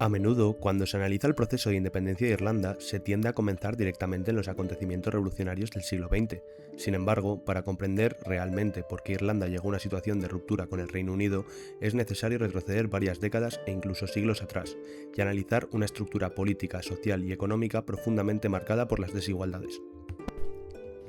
A menudo, cuando se analiza el proceso de independencia de Irlanda, se tiende a comenzar directamente en los acontecimientos revolucionarios del siglo XX. Sin embargo, para comprender realmente por qué Irlanda llegó a una situación de ruptura con el Reino Unido, es necesario retroceder varias décadas e incluso siglos atrás, y analizar una estructura política, social y económica profundamente marcada por las desigualdades.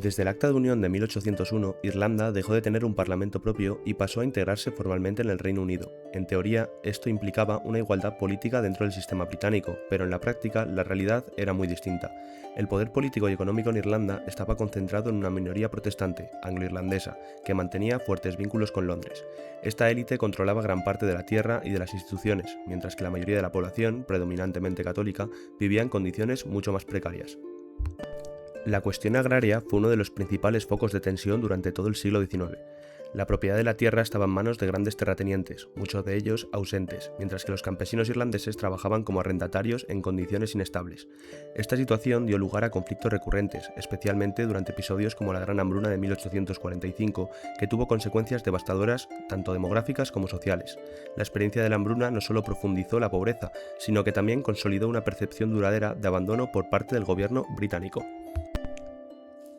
Desde el Acta de Unión de 1801, Irlanda dejó de tener un parlamento propio y pasó a integrarse formalmente en el Reino Unido. En teoría, esto implicaba una igualdad política dentro del sistema británico, pero en la práctica la realidad era muy distinta. El poder político y económico en Irlanda estaba concentrado en una minoría protestante, anglo-irlandesa, que mantenía fuertes vínculos con Londres. Esta élite controlaba gran parte de la tierra y de las instituciones, mientras que la mayoría de la población, predominantemente católica, vivía en condiciones mucho más precarias. La cuestión agraria fue uno de los principales focos de tensión durante todo el siglo XIX. La propiedad de la tierra estaba en manos de grandes terratenientes, muchos de ellos ausentes, mientras que los campesinos irlandeses trabajaban como arrendatarios en condiciones inestables. Esta situación dio lugar a conflictos recurrentes, especialmente durante episodios como la Gran Hambruna de 1845, que tuvo consecuencias devastadoras tanto demográficas como sociales. La experiencia de la hambruna no solo profundizó la pobreza, sino que también consolidó una percepción duradera de abandono por parte del gobierno británico.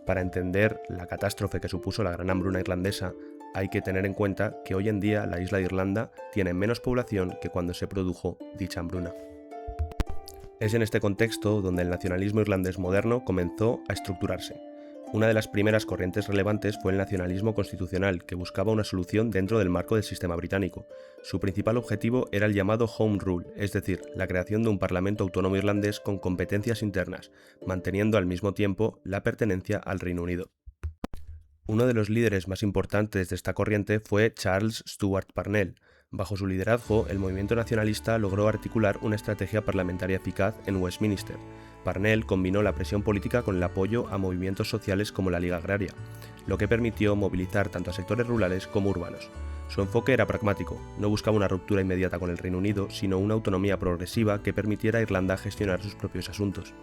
Para entender la catástrofe que supuso la Gran Hambruna irlandesa, hay que tener en cuenta que hoy en día la isla de Irlanda tiene menos población que cuando se produjo dicha hambruna. Es en este contexto donde el nacionalismo irlandés moderno comenzó a estructurarse. Una de las primeras corrientes relevantes fue el nacionalismo constitucional, que buscaba una solución dentro del marco del sistema británico. Su principal objetivo era el llamado Home Rule, es decir, la creación de un parlamento autónomo irlandés con competencias internas, manteniendo al mismo tiempo la pertenencia al Reino Unido. Uno de los líderes más importantes de esta corriente fue Charles Stuart Parnell. Bajo su liderazgo, el movimiento nacionalista logró articular una estrategia parlamentaria eficaz en Westminster. Parnell combinó la presión política con el apoyo a movimientos sociales como la Liga Agraria, lo que permitió movilizar tanto a sectores rurales como urbanos. Su enfoque era pragmático, no buscaba una ruptura inmediata con el Reino Unido, sino una autonomía progresiva que permitiera a Irlanda gestionar sus propios asuntos.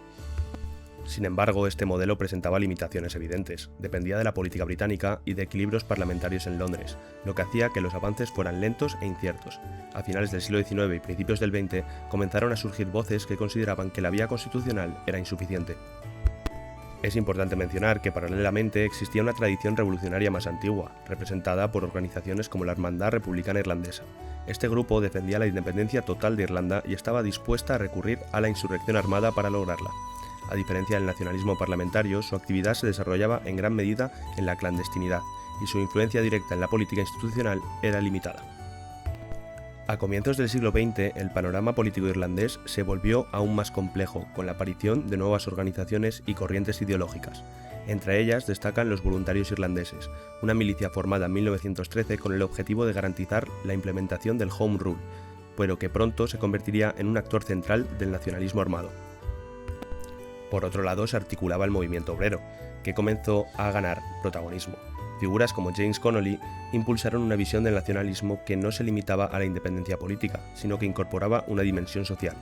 Sin embargo, este modelo presentaba limitaciones evidentes, dependía de la política británica y de equilibrios parlamentarios en Londres, lo que hacía que los avances fueran lentos e inciertos. A finales del siglo XIX y principios del XX comenzaron a surgir voces que consideraban que la vía constitucional era insuficiente. Es importante mencionar que paralelamente existía una tradición revolucionaria más antigua, representada por organizaciones como la Hermandad Republicana Irlandesa. Este grupo defendía la independencia total de Irlanda y estaba dispuesta a recurrir a la insurrección armada para lograrla. A diferencia del nacionalismo parlamentario, su actividad se desarrollaba en gran medida en la clandestinidad, y su influencia directa en la política institucional era limitada. A comienzos del siglo XX, el panorama político irlandés se volvió aún más complejo, con la aparición de nuevas organizaciones y corrientes ideológicas. Entre ellas destacan los voluntarios irlandeses, una milicia formada en 1913 con el objetivo de garantizar la implementación del Home Rule, pero que pronto se convertiría en un actor central del nacionalismo armado. Por otro lado, se articulaba el movimiento obrero, que comenzó a ganar protagonismo. Figuras como James Connolly impulsaron una visión del nacionalismo que no se limitaba a la independencia política, sino que incorporaba una dimensión social.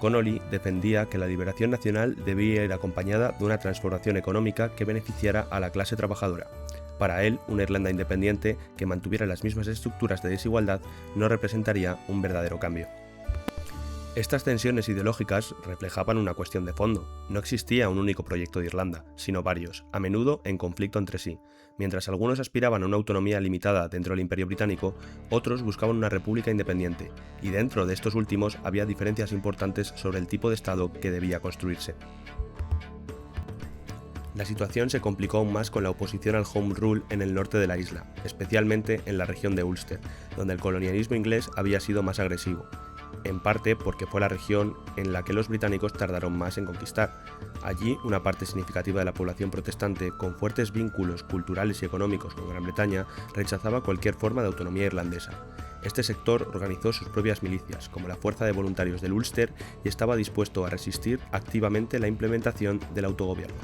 Connolly defendía que la liberación nacional debía ir acompañada de una transformación económica que beneficiara a la clase trabajadora. Para él, una Irlanda independiente que mantuviera las mismas estructuras de desigualdad no representaría un verdadero cambio. Estas tensiones ideológicas reflejaban una cuestión de fondo. No existía un único proyecto de Irlanda, sino varios, a menudo en conflicto entre sí. Mientras algunos aspiraban a una autonomía limitada dentro del Imperio Británico, otros buscaban una república independiente, y dentro de estos últimos había diferencias importantes sobre el tipo de Estado que debía construirse. La situación se complicó aún más con la oposición al Home Rule en el norte de la isla, especialmente en la región de Ulster, donde el colonialismo inglés había sido más agresivo, en parte porque fue la región en la que los británicos tardaron más en conquistar. Allí, una parte significativa de la población protestante, con fuertes vínculos culturales y económicos con Gran Bretaña, rechazaba cualquier forma de autonomía irlandesa. Este sector organizó sus propias milicias, como la Fuerza de Voluntarios del Ulster, y estaba dispuesto a resistir activamente la implementación del autogobierno.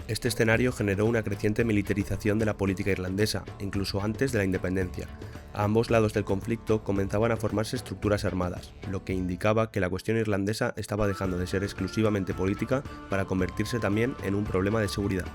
Este escenario generó una creciente militarización de la política irlandesa, incluso antes de la independencia. A ambos lados del conflicto comenzaban a formarse estructuras armadas, lo que indicaba que la cuestión irlandesa estaba dejando de ser exclusivamente política para convertirse también en un problema de seguridad.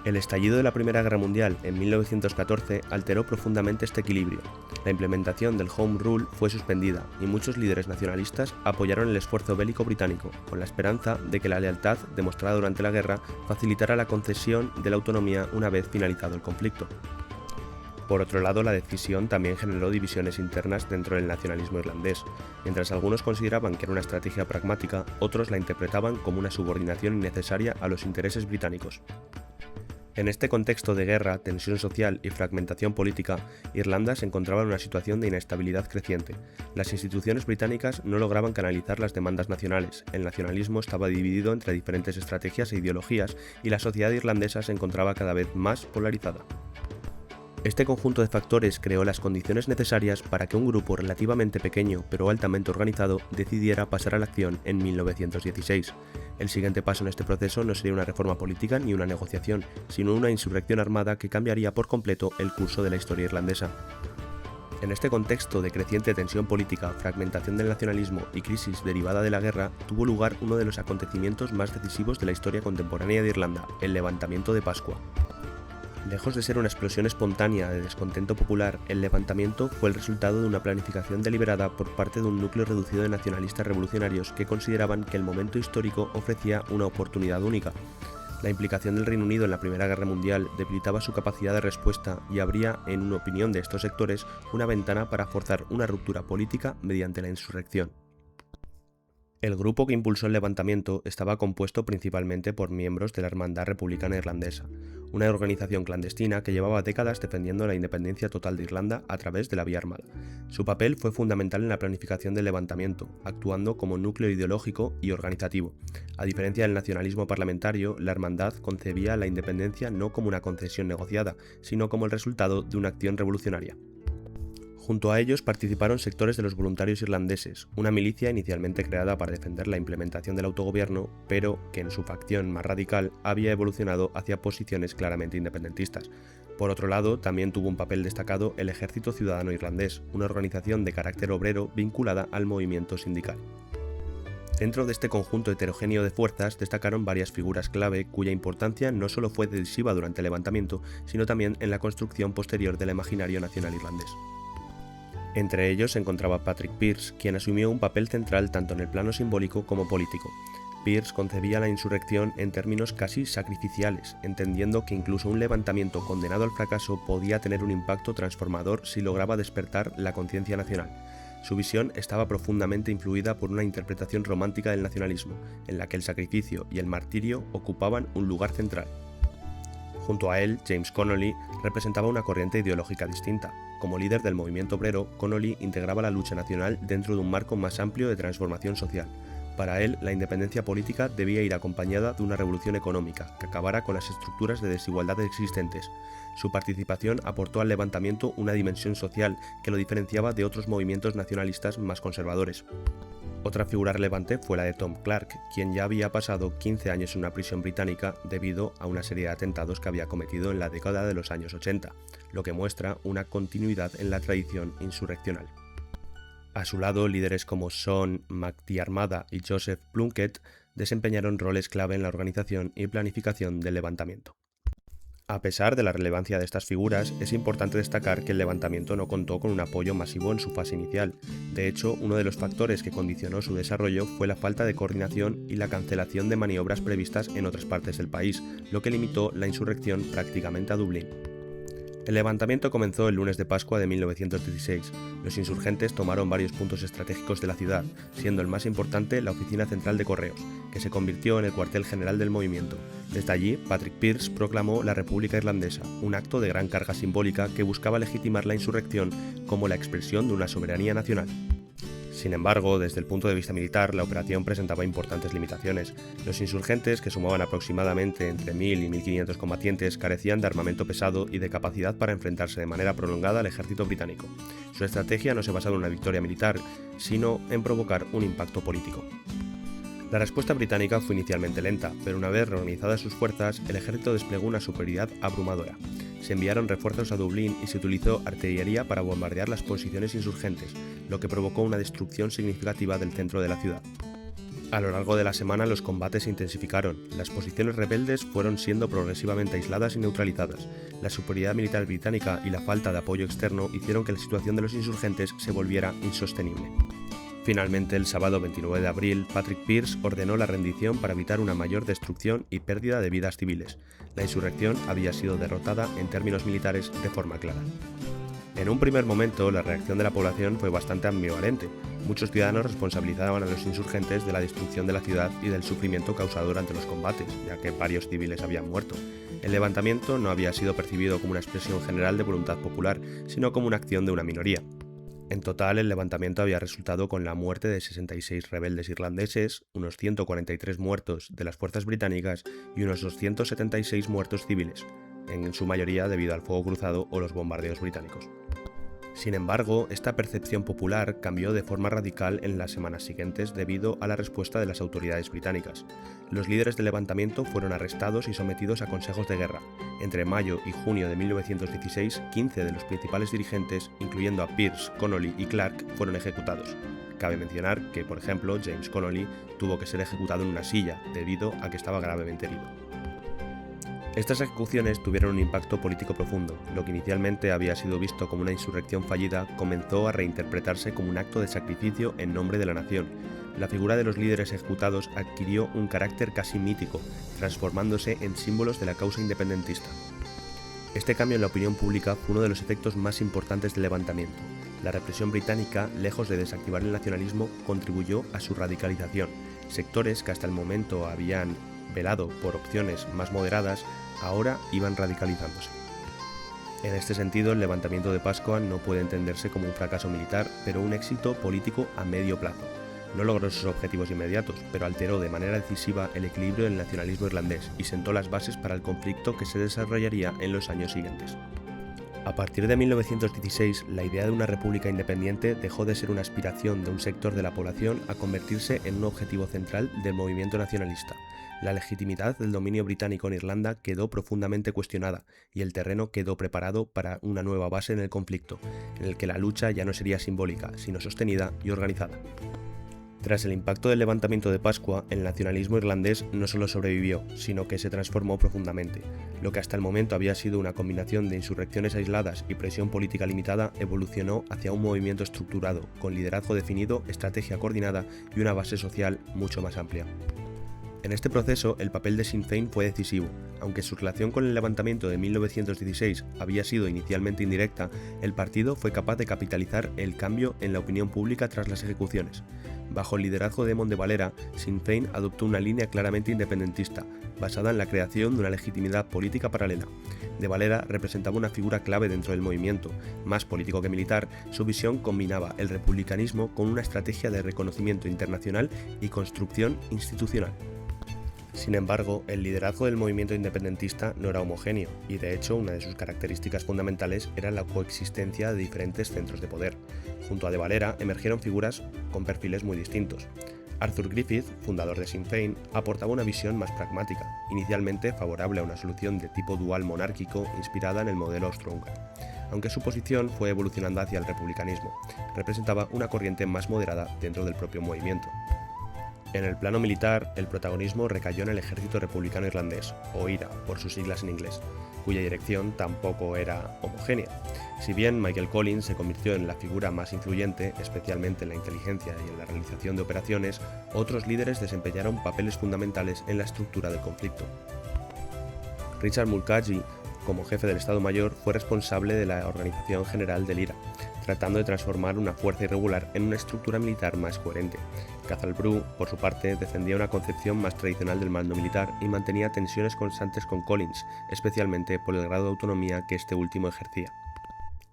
El estallido de la Primera Guerra Mundial en 1914 alteró profundamente este equilibrio. La implementación del Home Rule fue suspendida y muchos líderes nacionalistas apoyaron el esfuerzo bélico británico, con la esperanza de que la lealtad demostrada durante la guerra facilitara la concesión de la autonomía una vez finalizado el conflicto. Por otro lado, la decisión también generó divisiones internas dentro del nacionalismo irlandés. Mientras algunos consideraban que era una estrategia pragmática, otros la interpretaban como una subordinación innecesaria a los intereses británicos. En este contexto de guerra, tensión social y fragmentación política, Irlanda se encontraba en una situación de inestabilidad creciente. Las instituciones británicas no lograban canalizar las demandas nacionales, el nacionalismo estaba dividido entre diferentes estrategias e ideologías y la sociedad irlandesa se encontraba cada vez más polarizada. Este conjunto de factores creó las condiciones necesarias para que un grupo relativamente pequeño pero altamente organizado decidiera pasar a la acción en 1916. El siguiente paso en este proceso no sería una reforma política ni una negociación, sino una insurrección armada que cambiaría por completo el curso de la historia irlandesa. En este contexto de creciente tensión política, fragmentación del nacionalismo y crisis derivada de la guerra, tuvo lugar uno de los acontecimientos más decisivos de la historia contemporánea de Irlanda, el levantamiento de Pascua. Lejos de ser una explosión espontánea de descontento popular, el levantamiento fue el resultado de una planificación deliberada por parte de un núcleo reducido de nacionalistas revolucionarios que consideraban que el momento histórico ofrecía una oportunidad única. La implicación del Reino Unido en la Primera Guerra Mundial debilitaba su capacidad de respuesta y abría, en opinión de estos sectores, una ventana para forzar una ruptura política mediante la insurrección. El grupo que impulsó el levantamiento estaba compuesto principalmente por miembros de la Hermandad Republicana Irlandesa, una organización clandestina que llevaba décadas defendiendo la independencia total de Irlanda a través de la vía armada. Su papel fue fundamental en la planificación del levantamiento, actuando como núcleo ideológico y organizativo. A diferencia del nacionalismo parlamentario, la Hermandad concebía la independencia no como una concesión negociada, sino como el resultado de una acción revolucionaria. Junto a ellos participaron sectores de los voluntarios irlandeses, una milicia inicialmente creada para defender la implementación del autogobierno, pero que en su facción más radical había evolucionado hacia posiciones claramente independentistas. Por otro lado, también tuvo un papel destacado el Ejército Ciudadano Irlandés, una organización de carácter obrero vinculada al movimiento sindical. Dentro de este conjunto heterogéneo de fuerzas destacaron varias figuras clave cuya importancia no solo fue decisiva durante el levantamiento, sino también en la construcción posterior del imaginario nacional irlandés. Entre ellos se encontraba Patrick Pearse, quien asumió un papel central tanto en el plano simbólico como político. Pearse concebía la insurrección en términos casi sacrificiales, entendiendo que incluso un levantamiento condenado al fracaso podía tener un impacto transformador si lograba despertar la conciencia nacional. Su visión estaba profundamente influida por una interpretación romántica del nacionalismo, en la que el sacrificio y el martirio ocupaban un lugar central. Junto a él, James Connolly representaba una corriente ideológica distinta. Como líder del movimiento obrero, Connolly integraba la lucha nacional dentro de un marco más amplio de transformación social. Para él, la independencia política debía ir acompañada de una revolución económica que acabara con las estructuras de desigualdad existentes. Su participación aportó al levantamiento una dimensión social que lo diferenciaba de otros movimientos nacionalistas más conservadores. Otra figura relevante fue la de Tom Clark, quien ya había pasado 15 años en una prisión británica debido a una serie de atentados que había cometido en la década de los años 80, lo que muestra una continuidad en la tradición insurreccional. A su lado, líderes como Sean McDiarmada y Joseph Plunkett desempeñaron roles clave en la organización y planificación del levantamiento. A pesar de la relevancia de estas figuras, es importante destacar que el levantamiento no contó con un apoyo masivo en su fase inicial. De hecho, uno de los factores que condicionó su desarrollo fue la falta de coordinación y la cancelación de maniobras previstas en otras partes del país, lo que limitó la insurrección prácticamente a Dublín. El levantamiento comenzó el lunes de Pascua de 1916. Los insurgentes tomaron varios puntos estratégicos de la ciudad, siendo el más importante la oficina central de correos, que se convirtió en el cuartel general del movimiento. Desde allí, Patrick Pearse proclamó la República Irlandesa, un acto de gran carga simbólica que buscaba legitimar la insurrección como la expresión de una soberanía nacional. Sin embargo, desde el punto de vista militar, la operación presentaba importantes limitaciones. Los insurgentes, que sumaban aproximadamente entre 1.000 y 1.500 combatientes, carecían de armamento pesado y de capacidad para enfrentarse de manera prolongada al ejército británico. Su estrategia no se basaba en una victoria militar, sino en provocar un impacto político. La respuesta británica fue inicialmente lenta, pero una vez reorganizadas sus fuerzas, el ejército desplegó una superioridad abrumadora. Se enviaron refuerzos a Dublín y se utilizó artillería para bombardear las posiciones insurgentes, lo que provocó una destrucción significativa del centro de la ciudad. A lo largo de la semana los combates se intensificaron, las posiciones rebeldes fueron siendo progresivamente aisladas y neutralizadas, la superioridad militar británica y la falta de apoyo externo hicieron que la situación de los insurgentes se volviera insostenible. Finalmente, el sábado 29 de abril, Patrick Pearse ordenó la rendición para evitar una mayor destrucción y pérdida de vidas civiles. La insurrección había sido derrotada en términos militares de forma clara. En un primer momento, la reacción de la población fue bastante ambivalente. Muchos ciudadanos responsabilizaban a los insurgentes de la destrucción de la ciudad y del sufrimiento causado durante los combates, ya que varios civiles habían muerto. El levantamiento no había sido percibido como una expresión general de voluntad popular, sino como una acción de una minoría. En total, el levantamiento había resultado con la muerte de 66 rebeldes irlandeses, unos 143 muertos de las fuerzas británicas y unos 276 muertos civiles, en su mayoría debido al fuego cruzado o los bombardeos británicos. Sin embargo, esta percepción popular cambió de forma radical en las semanas siguientes debido a la respuesta de las autoridades británicas. Los líderes del levantamiento fueron arrestados y sometidos a consejos de guerra. Entre mayo y junio de 1916, 15 de los principales dirigentes, incluyendo a Pearse, Connolly y Clark, fueron ejecutados. Cabe mencionar que, por ejemplo, James Connolly tuvo que ser ejecutado en una silla debido a que estaba gravemente herido. Estas ejecuciones tuvieron un impacto político profundo. Lo que inicialmente había sido visto como una insurrección fallida comenzó a reinterpretarse como un acto de sacrificio en nombre de la nación. La figura de los líderes ejecutados adquirió un carácter casi mítico, transformándose en símbolos de la causa independentista. Este cambio en la opinión pública fue uno de los efectos más importantes del levantamiento. La represión británica, lejos de desactivar el nacionalismo, contribuyó a su radicalización. Sectores que hasta el momento habían velado por opciones más moderadas, ahora iban radicalizándose. En este sentido, el levantamiento de Pascua no puede entenderse como un fracaso militar, pero un éxito político a medio plazo. No logró sus objetivos inmediatos, pero alteró de manera decisiva el equilibrio del nacionalismo irlandés y sentó las bases para el conflicto que se desarrollaría en los años siguientes. A partir de 1916, la idea de una república independiente dejó de ser una aspiración de un sector de la población a convertirse en un objetivo central del movimiento nacionalista. La legitimidad del dominio británico en Irlanda quedó profundamente cuestionada y el terreno quedó preparado para una nueva base en el conflicto, en el que la lucha ya no sería simbólica, sino sostenida y organizada. Tras el impacto del levantamiento de Pascua, el nacionalismo irlandés no solo sobrevivió, sino que se transformó profundamente. Lo que hasta el momento había sido una combinación de insurrecciones aisladas y presión política limitada evolucionó hacia un movimiento estructurado, con liderazgo definido, estrategia coordinada y una base social mucho más amplia. En este proceso, el papel de Sinn Féin fue decisivo. Aunque su relación con el levantamiento de 1916 había sido inicialmente indirecta, el partido fue capaz de capitalizar el cambio en la opinión pública tras las ejecuciones. Bajo el liderazgo de Eamon de Valera, Sinn Féin adoptó una línea claramente independentista, basada en la creación de una legitimidad política paralela. De Valera representaba una figura clave dentro del movimiento. Más político que militar, su visión combinaba el republicanismo con una estrategia de reconocimiento internacional y construcción institucional. Sin embargo, el liderazgo del movimiento independentista no era homogéneo, y de hecho una de sus características fundamentales era la coexistencia de diferentes centros de poder. Junto a De Valera emergieron figuras con perfiles muy distintos. Arthur Griffith, fundador de Sinn Féin, aportaba una visión más pragmática, inicialmente favorable a una solución de tipo dual monárquico inspirada en el modelo austrohúngaro. Aunque su posición fue evolucionando hacia el republicanismo, representaba una corriente más moderada dentro del propio movimiento. En el plano militar, el protagonismo recayó en el Ejército Republicano Irlandés, o IRA, por sus siglas en inglés, cuya dirección tampoco era homogénea. Si bien Michael Collins se convirtió en la figura más influyente, especialmente en la inteligencia y en la realización de operaciones, otros líderes desempeñaron papeles fundamentales en la estructura del conflicto. Richard Mulcahy, como jefe del Estado Mayor, fue responsable de la organización general del IRA, tratando de transformar una fuerza irregular en una estructura militar más coherente. Cathal Brugh, por su parte, defendía una concepción más tradicional del mando militar y mantenía tensiones constantes con Collins, especialmente por el grado de autonomía que este último ejercía.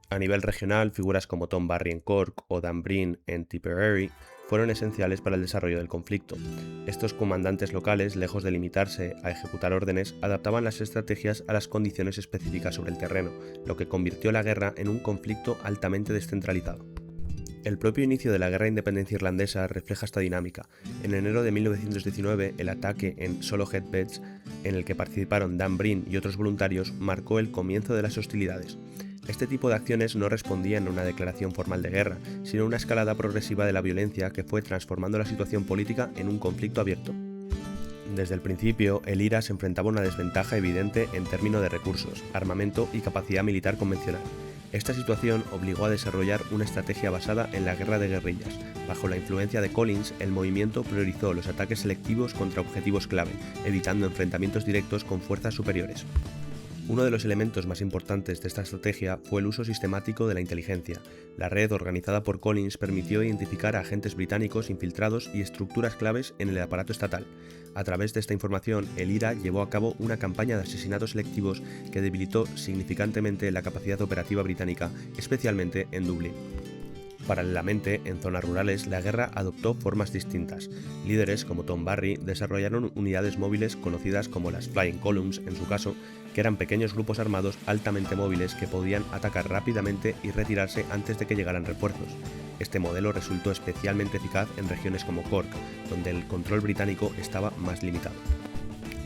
A nivel regional, figuras como Tom Barry en Cork o Dan Breen en Tipperary fueron esenciales para el desarrollo del conflicto. Estos comandantes locales, lejos de limitarse a ejecutar órdenes, adaptaban las estrategias a las condiciones específicas sobre el terreno, lo que convirtió la guerra en un conflicto altamente descentralizado. El propio inicio de la Guerra de Independencia Irlandesa refleja esta dinámica. En enero de 1919, el ataque en Solohead Beds, en el que participaron Dan Breen y otros voluntarios, marcó el comienzo de las hostilidades. Este tipo de acciones no respondían a una declaración formal de guerra, sino a una escalada progresiva de la violencia que fue transformando la situación política en un conflicto abierto. Desde el principio, el IRA se enfrentaba a una desventaja evidente en términos de recursos, armamento y capacidad militar convencional. Esta situación obligó a desarrollar una estrategia basada en la guerra de guerrillas. Bajo la influencia de Collins, el movimiento priorizó los ataques selectivos contra objetivos clave, evitando enfrentamientos directos con fuerzas superiores. Uno de los elementos más importantes de esta estrategia fue el uso sistemático de la inteligencia. La red organizada por Collins permitió identificar a agentes británicos infiltrados y estructuras claves en el aparato estatal. A través de esta información, el IRA llevó a cabo una campaña de asesinatos selectivos que debilitó significantemente la capacidad operativa británica, especialmente en Dublín. Paralelamente, en zonas rurales, la guerra adoptó formas distintas. Líderes como Tom Barry desarrollaron unidades móviles conocidas como las Flying Columns, en su caso, que eran pequeños grupos armados altamente móviles que podían atacar rápidamente y retirarse antes de que llegaran refuerzos. Este modelo resultó especialmente eficaz en regiones como Cork, donde el control británico estaba más limitado.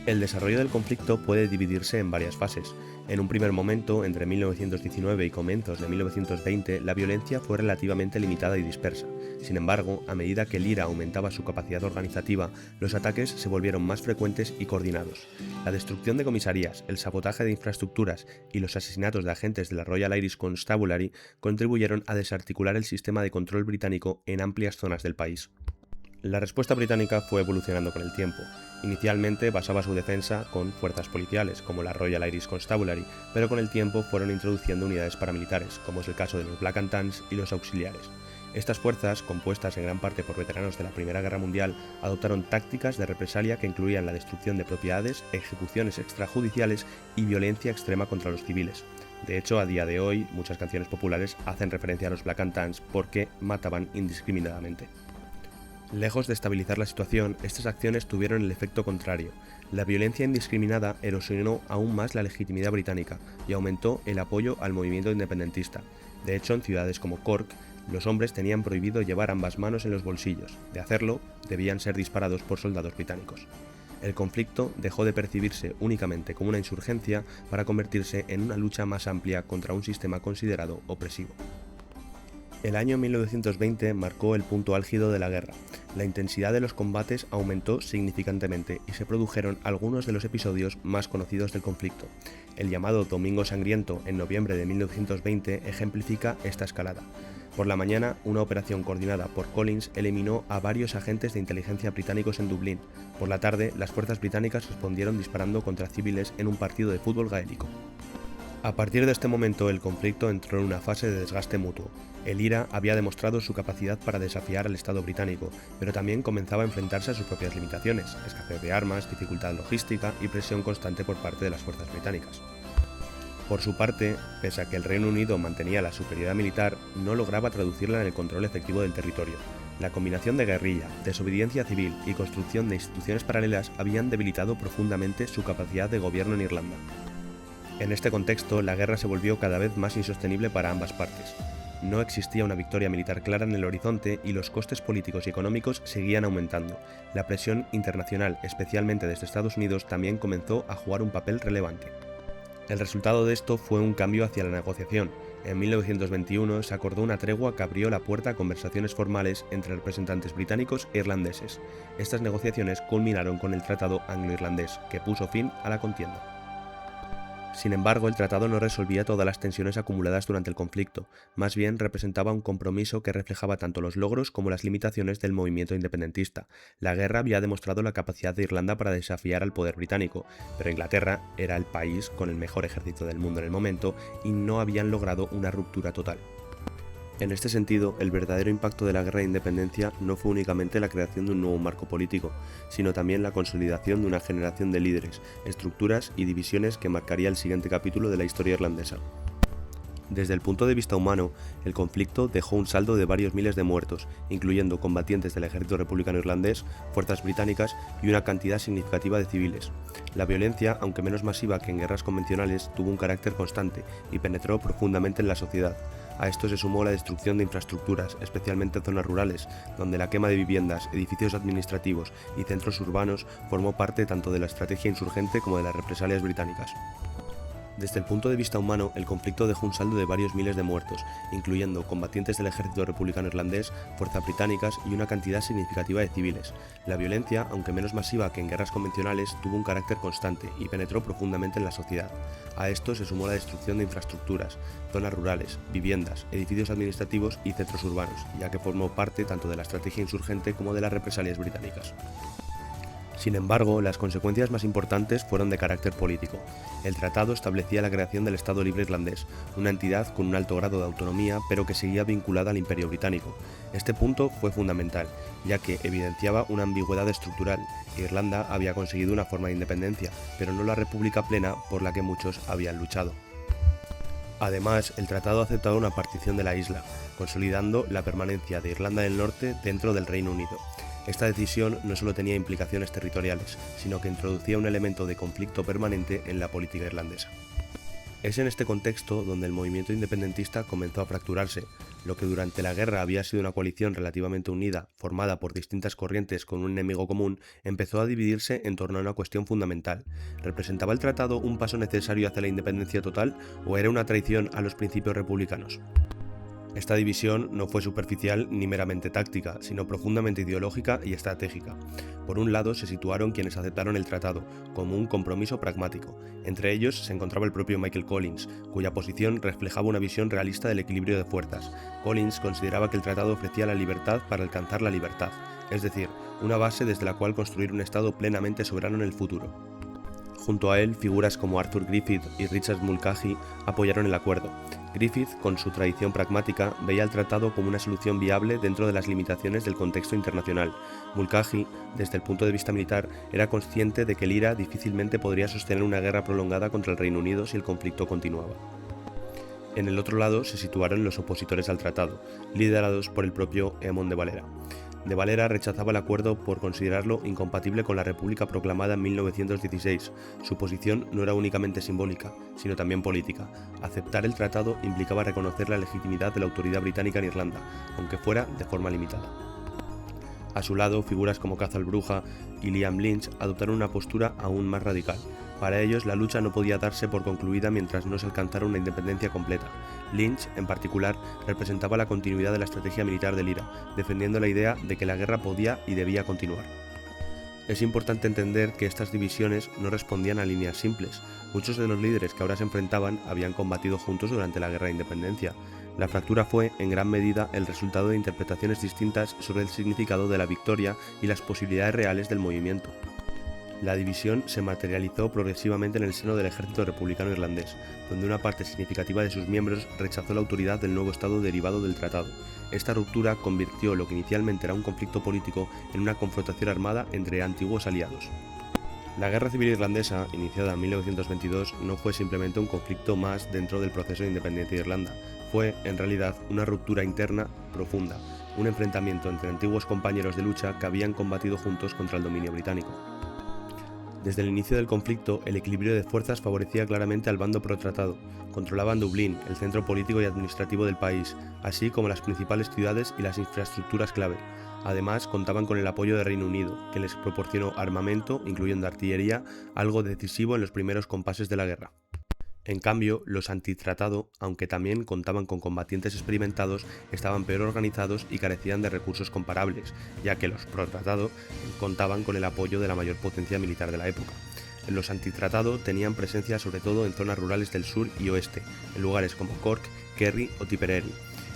El desarrollo del conflicto puede dividirse en varias fases. En un primer momento, entre 1919 y comienzos de 1920, la violencia fue relativamente limitada y dispersa. Sin embargo, a medida que el IRA aumentaba su capacidad organizativa, los ataques se volvieron más frecuentes y coordinados. La destrucción de comisarías, el sabotaje de infraestructuras y los asesinatos de agentes de la Royal Irish Constabulary contribuyeron a desarticular el sistema de control británico en amplias zonas del país. La respuesta británica fue evolucionando con el tiempo. Inicialmente basaba su defensa con fuerzas policiales, como la Royal Irish Constabulary, pero con el tiempo fueron introduciendo unidades paramilitares, como es el caso de los Black and Tans y los auxiliares. Estas fuerzas, compuestas en gran parte por veteranos de la Primera Guerra Mundial, adoptaron tácticas de represalia que incluían la destrucción de propiedades, ejecuciones extrajudiciales y violencia extrema contra los civiles. De hecho, a día de hoy, muchas canciones populares hacen referencia a los Black and Tans porque mataban indiscriminadamente. Lejos de estabilizar la situación, estas acciones tuvieron el efecto contrario. La violencia indiscriminada erosionó aún más la legitimidad británica y aumentó el apoyo al movimiento independentista. De hecho, en ciudades como Cork, los hombres tenían prohibido llevar ambas manos en los bolsillos. De hacerlo, debían ser disparados por soldados británicos. El conflicto dejó de percibirse únicamente como una insurgencia para convertirse en una lucha más amplia contra un sistema considerado opresivo. El año 1920 marcó el punto álgido de la guerra. La intensidad de los combates aumentó significantemente y se produjeron algunos de los episodios más conocidos del conflicto. El llamado Domingo Sangriento en noviembre de 1920 ejemplifica esta escalada. Por la mañana, una operación coordinada por Collins eliminó a varios agentes de inteligencia británicos en Dublín. Por la tarde, las fuerzas británicas respondieron disparando contra civiles en un partido de fútbol gaélico. A partir de este momento, el conflicto entró en una fase de desgaste mutuo. El IRA había demostrado su capacidad para desafiar al Estado británico, pero también comenzaba a enfrentarse a sus propias limitaciones: escasez de armas, dificultad logística y presión constante por parte de las fuerzas británicas. Por su parte, pese a que el Reino Unido mantenía la superioridad militar, no lograba traducirla en el control efectivo del territorio. La combinación de guerrilla, desobediencia civil y construcción de instituciones paralelas habían debilitado profundamente su capacidad de gobierno en Irlanda. En este contexto, la guerra se volvió cada vez más insostenible para ambas partes. No existía una victoria militar clara en el horizonte y los costes políticos y económicos seguían aumentando. La presión internacional, especialmente desde Estados Unidos, también comenzó a jugar un papel relevante. El resultado de esto fue un cambio hacia la negociación. En 1921 se acordó una tregua que abrió la puerta a conversaciones formales entre representantes británicos e irlandeses. Estas negociaciones culminaron con el Tratado Anglo-Irlandés, que puso fin a la contienda. Sin embargo, el tratado no resolvía todas las tensiones acumuladas durante el conflicto, más bien representaba un compromiso que reflejaba tanto los logros como las limitaciones del movimiento independentista. La guerra había demostrado la capacidad de Irlanda para desafiar al poder británico, pero Inglaterra era el país con el mejor ejército del mundo en el momento y no habían logrado una ruptura total. En este sentido, el verdadero impacto de la Guerra de Independencia no fue únicamente la creación de un nuevo marco político, sino también la consolidación de una generación de líderes, estructuras y divisiones que marcaría el siguiente capítulo de la historia irlandesa. Desde el punto de vista humano, el conflicto dejó un saldo de varios miles de muertos, incluyendo combatientes del ejército republicano irlandés, fuerzas británicas y una cantidad significativa de civiles. La violencia, aunque menos masiva que en guerras convencionales, tuvo un carácter constante y penetró profundamente en la sociedad. A esto se sumó la destrucción de infraestructuras, especialmente en zonas rurales, donde la quema de viviendas, edificios administrativos y centros urbanos formó parte tanto de la estrategia insurgente como de las represalias británicas. Desde el punto de vista humano, el conflicto dejó un saldo de varios miles de muertos, incluyendo combatientes del ejército republicano irlandés, fuerzas británicas y una cantidad significativa de civiles. La violencia, aunque menos masiva que en guerras convencionales, tuvo un carácter constante y penetró profundamente en la sociedad. A esto se sumó la destrucción de infraestructuras, zonas rurales, viviendas, edificios administrativos y centros urbanos, ya que formó parte tanto de la estrategia insurgente como de las represalias británicas. Sin embargo, las consecuencias más importantes fueron de carácter político. El tratado establecía la creación del Estado Libre Irlandés, una entidad con un alto grado de autonomía, pero que seguía vinculada al Imperio Británico. Este punto fue fundamental, ya que evidenciaba una ambigüedad estructural. Irlanda había conseguido una forma de independencia, pero no la república plena por la que muchos habían luchado. Además, el tratado aceptaba una partición de la isla, consolidando la permanencia de Irlanda del Norte dentro del Reino Unido. Esta decisión no solo tenía implicaciones territoriales, sino que introducía un elemento de conflicto permanente en la política irlandesa. Es en este contexto donde el movimiento independentista comenzó a fracturarse. Lo que durante la guerra había sido una coalición relativamente unida, formada por distintas corrientes con un enemigo común, empezó a dividirse en torno a una cuestión fundamental. ¿Representaba el tratado un paso necesario hacia la independencia total o era una traición a los principios republicanos? Esta división no fue superficial ni meramente táctica, sino profundamente ideológica y estratégica. Por un lado se situaron quienes aceptaron el tratado, como un compromiso pragmático. Entre ellos se encontraba el propio Michael Collins, cuya posición reflejaba una visión realista del equilibrio de fuerzas. Collins consideraba que el tratado ofrecía la libertad para alcanzar la libertad, es decir, una base desde la cual construir un Estado plenamente soberano en el futuro. Junto a él, figuras como Arthur Griffith y Richard Mulcahy apoyaron el acuerdo. Griffith, con su tradición pragmática, veía el tratado como una solución viable dentro de las limitaciones del contexto internacional. Mulcahy, desde el punto de vista militar, era consciente de que el IRA difícilmente podría sostener una guerra prolongada contra el Reino Unido si el conflicto continuaba. En el otro lado se situaron los opositores al tratado, liderados por el propio Eamon de Valera. De Valera rechazaba el acuerdo por considerarlo incompatible con la República proclamada en 1916. Su posición no era únicamente simbólica, sino también política. Aceptar el tratado implicaba reconocer la legitimidad de la autoridad británica en Irlanda, aunque fuera de forma limitada. A su lado, figuras como Cazal Bruja y Liam Lynch adoptaron una postura aún más radical. Para ellos, la lucha no podía darse por concluida mientras no se alcanzara una independencia completa. Lynch, en particular, representaba la continuidad de la estrategia militar del IRA, defendiendo la idea de que la guerra podía y debía continuar. Es importante entender que estas divisiones no respondían a líneas simples. Muchos de los líderes que ahora se enfrentaban habían combatido juntos durante la Guerra de Independencia. La fractura fue, en gran medida, el resultado de interpretaciones distintas sobre el significado de la victoria y las posibilidades reales del movimiento. La división se materializó progresivamente en el seno del ejército republicano irlandés, donde una parte significativa de sus miembros rechazó la autoridad del nuevo Estado derivado del tratado. Esta ruptura convirtió lo que inicialmente era un conflicto político en una confrontación armada entre antiguos aliados. La Guerra Civil Irlandesa, iniciada en 1922, no fue simplemente un conflicto más dentro del proceso de independencia de Irlanda. Fue, en realidad, una ruptura interna profunda, un enfrentamiento entre antiguos compañeros de lucha que habían combatido juntos contra el dominio británico. Desde el inicio del conflicto, el equilibrio de fuerzas favorecía claramente al bando pro-tratado. Controlaban Dublín, el centro político y administrativo del país, así como las principales ciudades y las infraestructuras clave. Además, contaban con el apoyo del Reino Unido, que les proporcionó armamento, incluyendo artillería, algo decisivo en los primeros compases de la guerra. En cambio, los antitratado, aunque también contaban con combatientes experimentados, estaban peor organizados y carecían de recursos comparables, ya que los pro-tratado contaban con el apoyo de la mayor potencia militar de la época. Los antitratado tenían presencia sobre todo en zonas rurales del sur y oeste, en lugares como Cork, Kerry o Tipperary.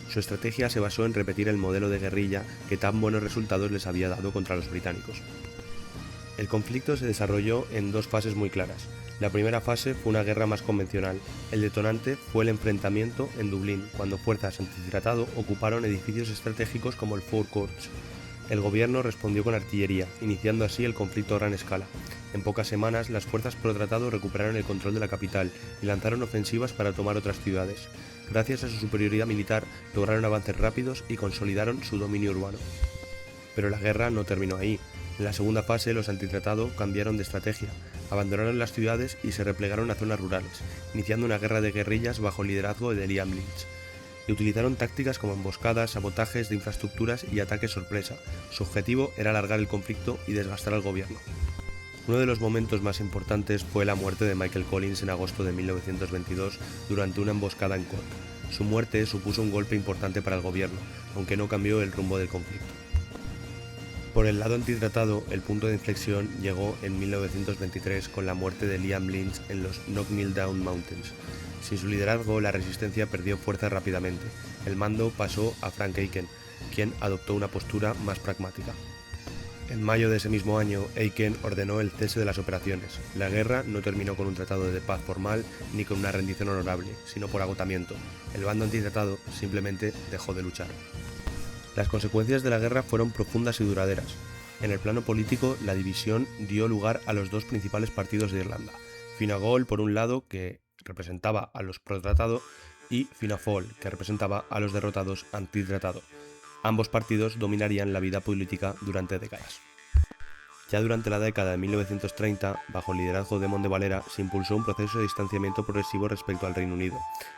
Su estrategia se basó en repetir el modelo de guerrilla que tan buenos resultados les había dado contra los británicos. El conflicto se desarrolló en dos fases muy claras. La primera fase fue una guerra más convencional. El detonante fue el enfrentamiento en Dublín, cuando fuerzas antitratado ocuparon edificios estratégicos como el Four Courts. El gobierno respondió con artillería, iniciando así el conflicto a gran escala. En pocas semanas, las fuerzas pro-tratado recuperaron el control de la capital y lanzaron ofensivas para tomar otras ciudades. Gracias a su superioridad militar, lograron avances rápidos y consolidaron su dominio urbano. Pero la guerra no terminó ahí. En la segunda fase, los antitratado cambiaron de estrategia, abandonaron las ciudades y se replegaron a zonas rurales, iniciando una guerra de guerrillas bajo el liderazgo de Liam Lynch. Y utilizaron tácticas como emboscadas, sabotajes de infraestructuras y ataques sorpresa. Su objetivo era alargar el conflicto y desgastar al gobierno. Uno de los momentos más importantes fue la muerte de Michael Collins en agosto de 1922 durante una emboscada en Cork. Su muerte supuso un golpe importante para el gobierno, aunque no cambió el rumbo del conflicto. Por el lado antitratado, el punto de inflexión llegó en 1923 con la muerte de Liam Lynch en los Knockmildown Mountains. Sin su liderazgo, la resistencia perdió fuerza rápidamente. El mando pasó a Frank Aiken, quien adoptó una postura más pragmática. En mayo de ese mismo año, Aiken ordenó el cese de las operaciones. La guerra no terminó con un tratado de paz formal ni con una rendición honorable, sino por agotamiento. El bando antitratado simplemente dejó de luchar. Las consecuencias de la guerra fueron profundas y duraderas. En el plano político, la división dio lugar a los dos principales partidos de Irlanda, Fine Gael por un lado, que representaba a los pro-tratado, y Fianna Fáil, que representaba a los derrotados anti-tratado. Ambos partidos dominarían la vida política durante décadas. Ya durante la década de 1930, bajo el liderazgo de Monte de Valera, se impulsó un proceso de distanciamiento progresivo respecto al Reino Unido.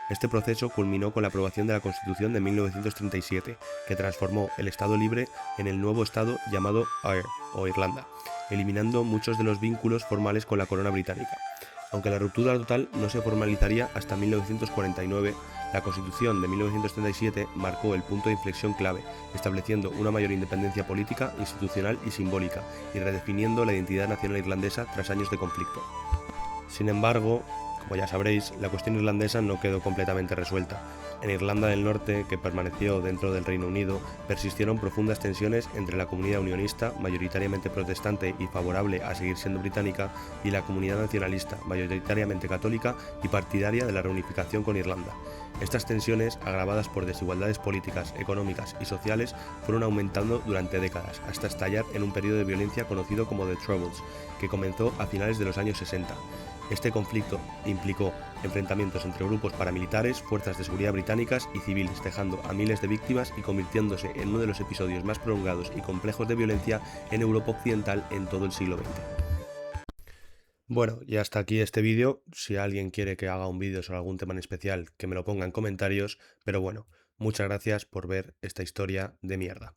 Este proceso culminó con la aprobación de la Constitución de 1937, que transformó el Estado libre en el nuevo Estado llamado Éire, o Irlanda, eliminando muchos de los vínculos formales con la corona británica. Aunque la ruptura total no se formalizaría hasta 1949, la Constitución de 1937 marcó el punto de inflexión clave, estableciendo una mayor independencia política, institucional y simbólica, y redefiniendo la identidad nacional irlandesa tras años de conflicto. Sin embargo, como ya sabréis, la cuestión irlandesa no quedó completamente resuelta. En Irlanda del Norte, que permaneció dentro del Reino Unido, persistieron profundas tensiones entre la comunidad unionista, mayoritariamente protestante y favorable a seguir siendo británica, y la comunidad nacionalista, mayoritariamente católica y partidaria de la reunificación con Irlanda. Estas tensiones, agravadas por desigualdades políticas, económicas y sociales, fueron aumentando durante décadas, hasta estallar en un periodo de violencia conocido como The Troubles, que comenzó a finales de los años 60. Este conflicto implicó enfrentamientos entre grupos paramilitares, fuerzas de seguridad británicas y civiles, dejando a miles de víctimas y convirtiéndose en uno de los episodios más prolongados y complejos de violencia en Europa Occidental en todo el siglo XX. Bueno, y hasta aquí este vídeo. Si alguien quiere que haga un vídeo sobre algún tema en especial, que me lo ponga en comentarios, pero bueno, muchas gracias por ver esta historia de mierda.